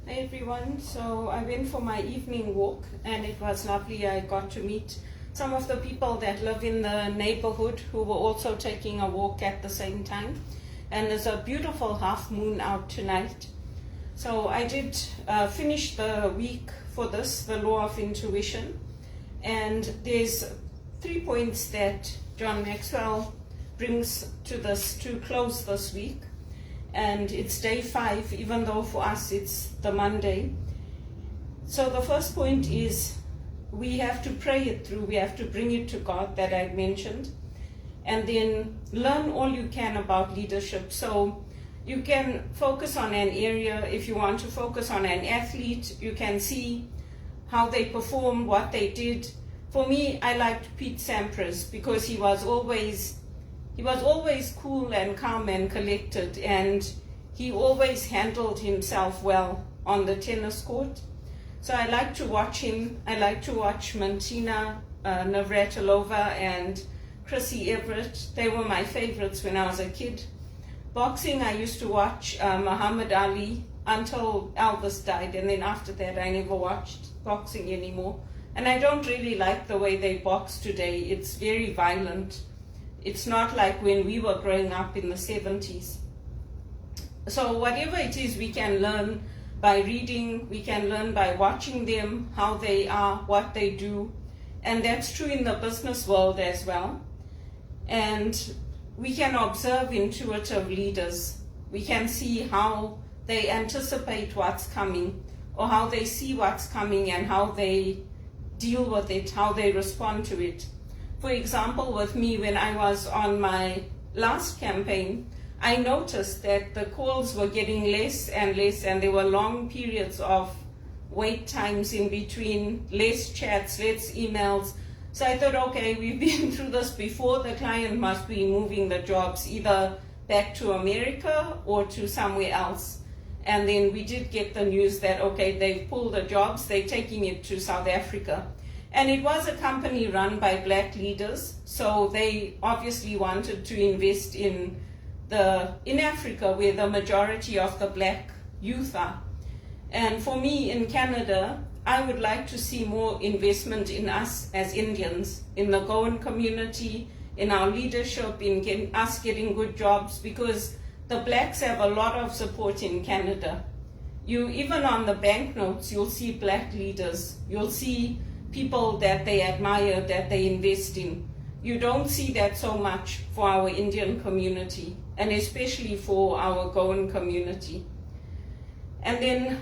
Hey everyone, so I went for my evening walk and it was lovely. I got to meet some of the people that live in the neighborhood who were also taking a walk at the same time. And there's a beautiful half moon out tonight. So I did finish the week for this, the law of intuition. And there's 3 points that John Maxwell brings to this to close this week. And it's day 5, even though for us it's the Monday. So the first point is we have to pray it through, we have to bring it to God that I mentioned, and then learn all you can about leadership. So you can focus on an area. If you want to focus on an athlete, you can see how they performed, what they did. For me, I liked Pete Sampras because he was always cool and calm and collected, and he always handled himself well on the tennis court. So I like to watch him. I like to watch Martina Navratilova and Chrissy Everett. They were my favorites when I was a kid. Boxing, I used to watch Muhammad Ali until Elvis died, and then after that I never watched boxing anymore. And I don't really like the way they box today. It's very violent. It's not like when we were growing up in the 70s. So whatever it is, we can learn by reading, we can learn by watching them, how they are, what they do. And that's true in the business world as well. And we can observe intuitive leaders. We can see how they anticipate what's coming, or how they see what's coming and how they deal with it, how they respond to it. For example, with me, when I was on my last campaign, I noticed that the calls were getting less and less, and there were long periods of wait times in between, less chats, less emails. So I thought, okay, we've been through this before. The client must be moving the jobs either back to America or to somewhere else. And then we did get the news that, okay, they've pulled the jobs, they're taking it to South Africa. And it was a company run by black leaders, so they obviously wanted to invest in Africa, where the majority of the black youth are. And for me in Canada, I would like to see more investment in us as Indians, in the Goan community, in our leadership, in us getting good jobs, because the blacks have a lot of support in Canada. Even on the banknotes, you'll see black leaders. You'll see people that they admire, that they invest in. You don't see that so much for our Indian community, and especially for our Goan community. And then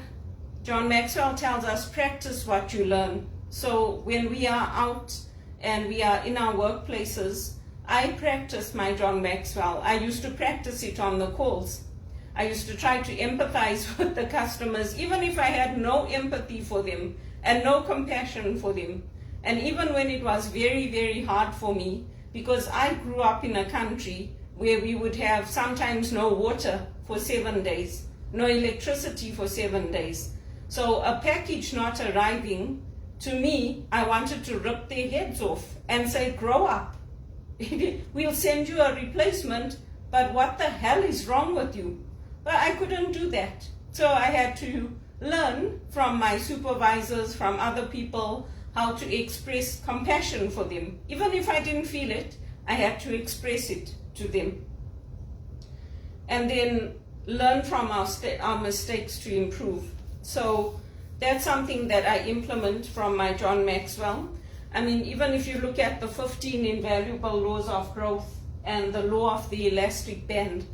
John Maxwell tells us, practice what you learn. So when we are out and we are in our workplaces, I practice my John Maxwell. I used to practice it on the calls. I used to try to empathize with the customers, even if I had no empathy for them and no compassion for them. And even when it was very, very hard for me, because I grew up in a country where we would have sometimes no water for 7 days, no electricity for 7 days. So a package not arriving, to me, I wanted to rip their heads off and say, grow up. We'll send you a replacement, but what the hell is wrong with you? But I couldn't do that. So I had to learn from my supervisors, from other people, how to express compassion for them. Even if I didn't feel it, I had to express it to them. And then learn from our mistakes to improve. So that's something that I implement from my John Maxwell. I mean, even if you look at the 15 invaluable laws of growth and the law of the elastic band,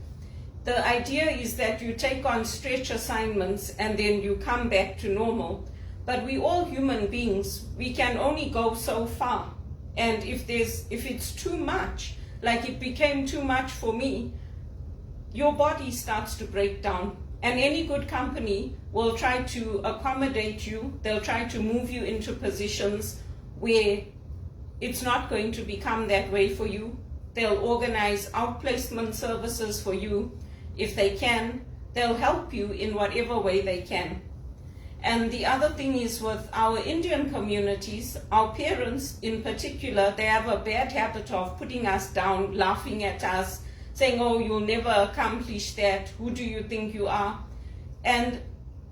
the idea is that you take on stretch assignments and then you come back to normal. But we all human beings, we can only go so far. And if it's too much, like it became too much for me, your body starts to break down. And any good company will try to accommodate you. They'll try to move you into positions where it's not going to become that way for you. They'll organize outplacement services for you. If they can, they'll help you in whatever way they can. And the other thing is, with our Indian communities, our parents in particular, they have a bad habit of putting us down, laughing at us, saying, oh, you'll never accomplish that. Who do you think you are? And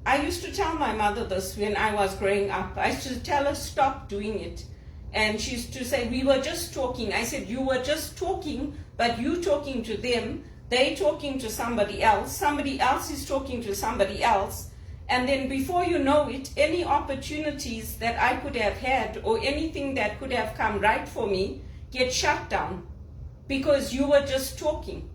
I I used to tell my mother this when I was growing up. I used to tell her, stop doing it. And she used to say, we were just talking. I said, you were just talking, but you talking to them, they talking to somebody else is talking to somebody else. And then before you know it, any opportunities that I could have had or anything that could have come right for me get shut down because you were just talking.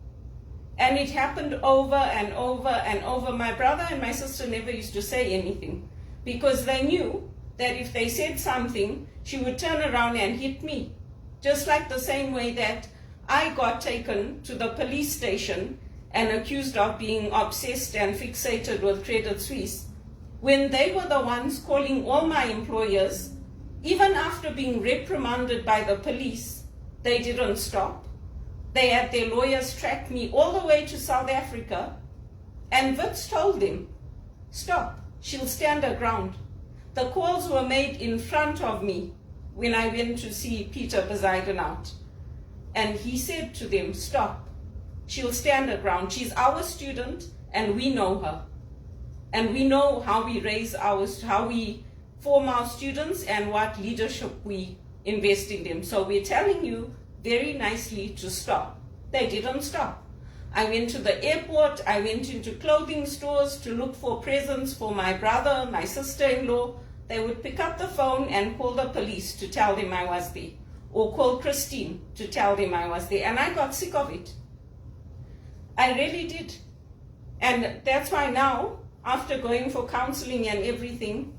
And it happened over and over and over. My brother and my sister never used to say anything because they knew that if they said something, she would turn around and hit me. Just like the same way that I got taken to the police station and accused of being obsessed and fixated with Credit Suisse, when they were the ones calling all my employers, even after being reprimanded by the police, they didn't stop. They had their lawyers track me all the way to South Africa, and Wits told them, stop, she'll stand her ground. The calls were made in front of me when I went to see Peter Bezuidenhout. And he said to them, stop, she'll stand her ground. She's our student and we know her. And we know how we how we form our students and what leadership we invest in them. So we're telling you very nicely to stop. They didn't stop. I went to the airport, I went into clothing stores to look for presents for my brother, my sister-in-law. They would pick up the phone and call the police to tell them I was there, or call Christine to tell them I was there. And I got sick of it. I really did. And that's why now, after going for counseling and everything,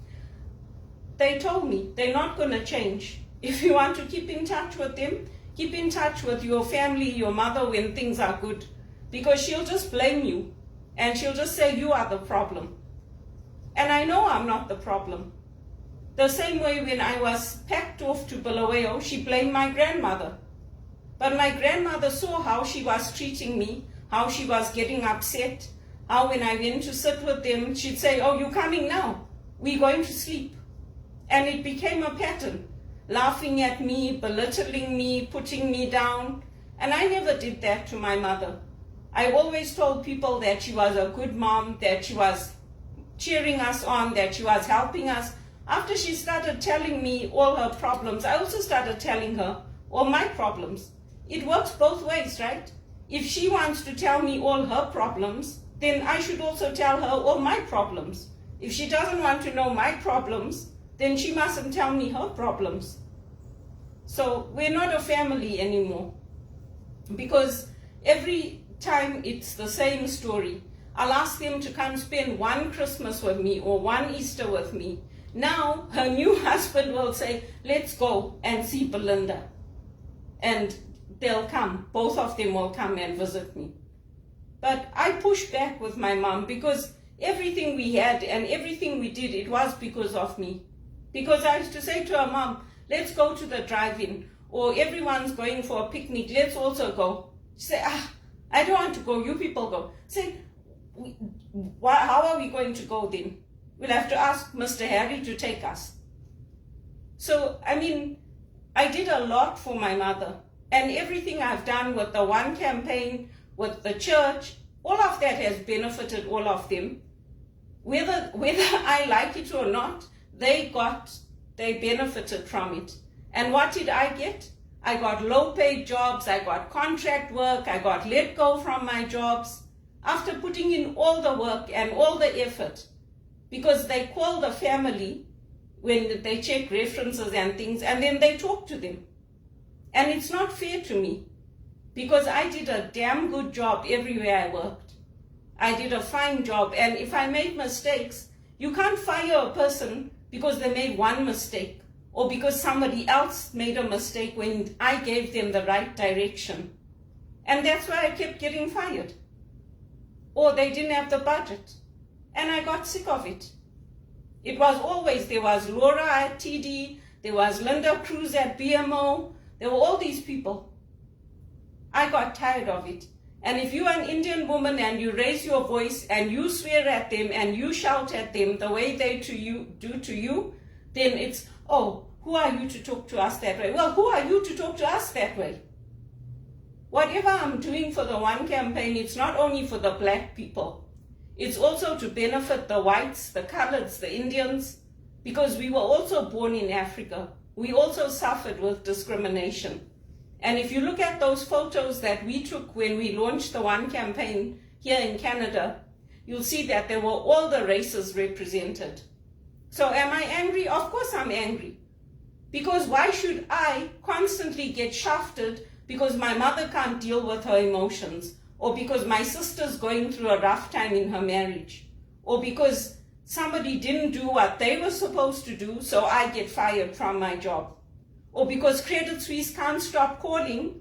they told me they're not going to change. If you want to keep in touch with them, keep in touch with your family, your mother when things are good, because she'll just blame you and she'll just say you are the problem. And I know I'm not the problem. The same way when I was packed off to Bulawayo, she blamed my grandmother. But my grandmother saw how she was treating me, how she was getting upset, how when I went to sit with them, she'd say, oh, you're coming now, we're going to sleep. And it became a pattern, laughing at me, belittling me, putting me down. And I never did that to my mother. I always told people that she was a good mom, that she was cheering us on, that she was helping us. After she started telling me all her problems, I also started telling her all my problems. It works both ways, right? If she wants to tell me all her problems, then I should also tell her all my problems. If she doesn't want to know my problems, then she mustn't tell me her problems. So we're not a family anymore, because every time it's the same story. I'll ask them to come spend one Christmas with me or one Easter with me. Now her new husband will say, let's go and see Belinda. And they'll come, both of them will come and visit me. But I pushed back with my mom because everything we had and everything we did, it was because of me. Because I used to say to her, Mom, let's go to the drive-in, or everyone's going for a picnic, let's also go. She said, I don't want to go, you people go. Say, how are we going to go then? We'll have to ask Mr. Harry to take us. So, I mean, I did a lot for my mother. And everything I've done with the One campaign, with the church, all of that has benefited all of them. Whether I like it or not, they benefited from it. And what did I get? I got low-paid jobs, I got contract work, I got let go from my jobs after putting in all the work and all the effort. Because they call the family when they check references and things, and then they talk to them. And it's not fair to me, because I did a damn good job everywhere I worked. I did a fine job, and if I made mistakes, you can't fire a person because they made one mistake, or because somebody else made a mistake when I gave them the right direction. And that's why I kept getting fired. Or they didn't have the budget. And I got sick of it. It was always, there was Laura at TD, there was Linda Cruz at BMO, there were all these people. I got tired of it. And if you're an Indian woman and you raise your voice and you swear at them and you shout at them the way they do to you, then it's, oh, who are you to talk to us that way? Well, who are you to talk to us that way? Whatever I'm doing for the One campaign, it's not only for the black people. It's also to benefit the whites, the coloreds, the Indians, because we were also born in Africa. We also suffered with discrimination. And if you look at those photos that we took when we launched the One campaign here in Canada, you'll see that there were all the races represented. So am I angry? Of course I'm angry. Because why should I constantly get shafted because my mother can't deal with her emotions, or because my sister's going through a rough time in her marriage, or because somebody didn't do what they were supposed to do, so I get fired from my job, or because Credit Suisse can't stop calling,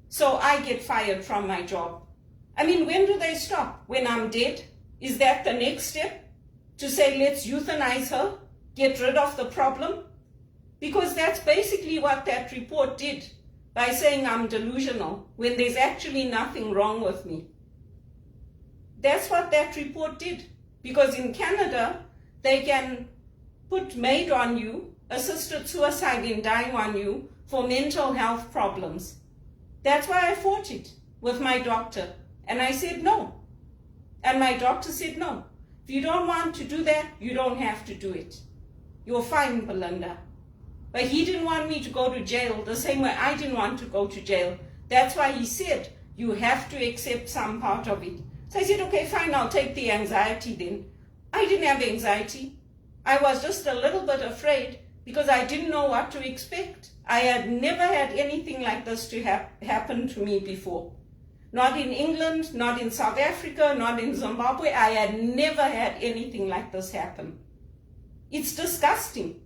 so I get fired from my job. I mean, when do they stop? When I'm dead? Is that the next step? To say, let's euthanize her, get rid of the problem? Because that's basically what that report did, by saying I'm delusional when there's actually nothing wrong with me. That's what that report did. Because in Canada, they can put MAID on you, assisted suicide in dying on you, for mental health problems. That's why I fought it with my doctor. And I said no. And my doctor said no. If you don't want to do that, you don't have to do it. You're fine, Belinda. But he didn't want me to go to jail the same way I didn't want to go to jail. That's why he said, you have to accept some part of it. So I said, okay, fine, I'll take the anxiety then. I didn't have anxiety. I was just a little bit afraid because I didn't know what to expect. I had never had anything like this to happen to me before. Not in England, not in South Africa, not in Zimbabwe. I had never had anything like this happen. It's disgusting.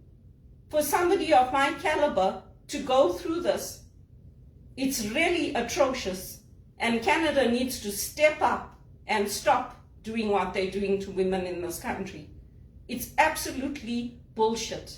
For somebody of my caliber to go through this, it's really atrocious. And Canada needs to step up and stop doing what they're doing to women in this country. It's absolutely bullshit.